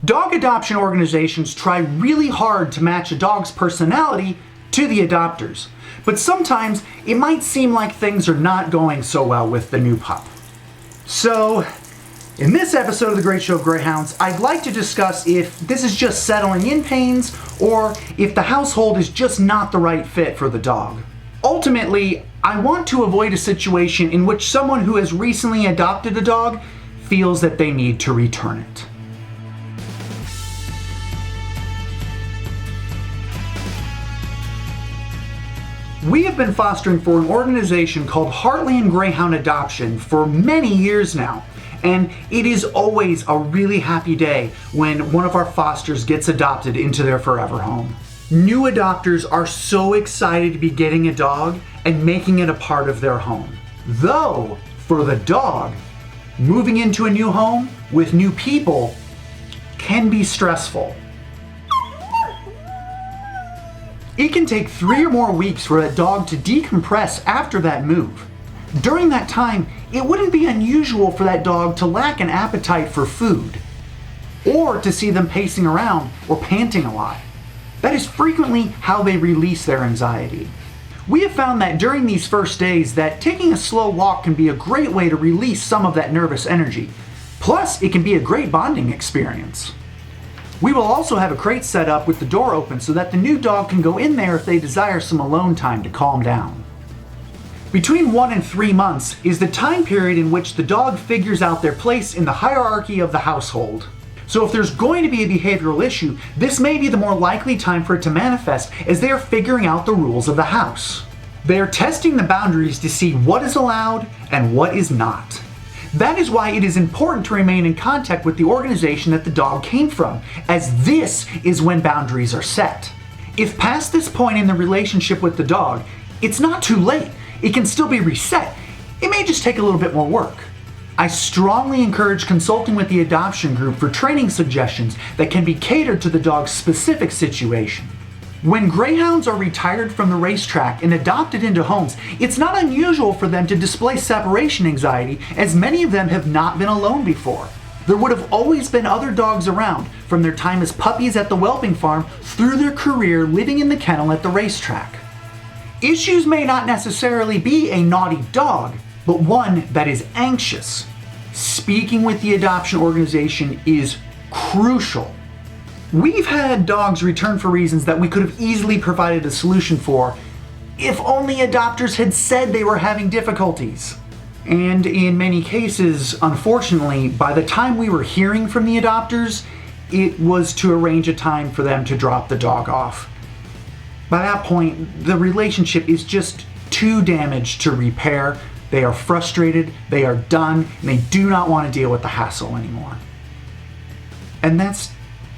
Dog adoption organizations try really hard to match a dog's personality to the adopters, but sometimes it might seem like things are not going so well with the new pup. So, in this episode of The Great Show of Greyhounds, I'd like to discuss if this is just settling in pains or if the household is just not the right fit for the dog. Ultimately, I want to avoid a situation in which someone who has recently adopted a dog feels that they need to return it. We have been fostering for an organization called Heartland Greyhound Adoption for many years now, and it is always a really happy day when one of our fosters gets adopted into their forever home. New adopters are so excited to be getting a dog and making it a part of their home. Though, for the dog, moving into a new home with new people can be stressful. It can take 3 or more weeks for a dog to decompress after that move. During that time, it wouldn't be unusual for that dog to lack an appetite for food, or to see them pacing around or panting a lot. That is frequently how they release their anxiety. We have found that during these first days that taking a slow walk can be a great way to release some of that nervous energy. Plus, it can be a great bonding experience. We will also have a crate set up with the door open so that the new dog can go in there if they desire some alone time to calm down. Between 1 and 3 months is the time period in which the dog figures out their place in the hierarchy of the household. So if there's going to be a behavioral issue, this may be the more likely time for it to manifest as they are figuring out the rules of the house. They are testing the boundaries to see what is allowed and what is not. That is why it is important to remain in contact with the organization that the dog came from, as this is when boundaries are set. If past this point in the relationship with the dog, it's not too late. It can still be reset. It may just take a little bit more work. I strongly encourage consulting with the adoption group for training suggestions that can be catered to the dog's specific situation. When greyhounds are retired from the racetrack and adopted into homes, it's not unusual for them to display separation anxiety, as many of them have not been alone before. There would have always been other dogs around, from their time as puppies at the whelping farm through their career living in the kennel at the racetrack. Issues may not necessarily be a naughty dog, but one that is anxious. Speaking with the adoption organization is crucial. We've had dogs return for reasons that we could have easily provided a solution for if only adopters had said they were having difficulties. And in many cases, unfortunately, by the time we were hearing from the adopters, it was to arrange a time for them to drop the dog off. By that point, the relationship is just too damaged to repair. They are frustrated, they are done, and they do not want to deal with the hassle anymore. And that's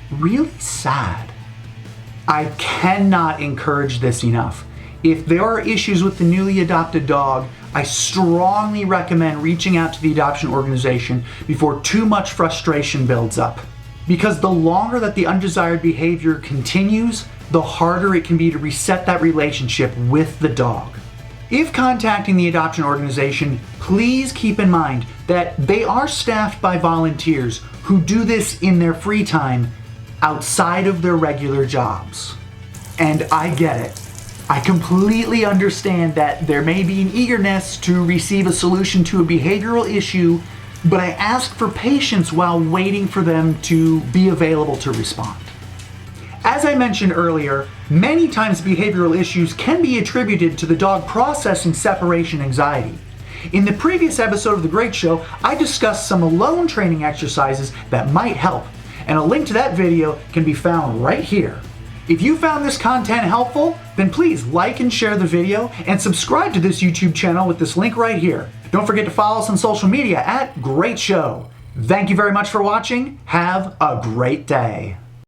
really sad. I cannot encourage this enough. If there are issues with the newly adopted dog, I strongly recommend reaching out to the adoption organization before too much frustration builds up. Because the longer that the undesired behavior continues, the harder it can be to reset that relationship with the dog. If contacting the adoption organization, please keep in mind that they are staffed by volunteers who do this in their free time outside of their regular jobs. And I get it. I completely understand that there may be an eagerness to receive a solution to a behavioral issue, but I ask for patience while waiting for them to be available to respond. As I mentioned earlier, many times behavioral issues can be attributed to the dog processing separation anxiety. In the previous episode of The Great Show, I discussed some alone training exercises that might help, and a link to that video can be found right here. If you found this content helpful, then please like and share the video and subscribe to this YouTube channel with this link right here. Don't forget to follow us on social media at Great Show. Thank you very much for watching. Have a great day.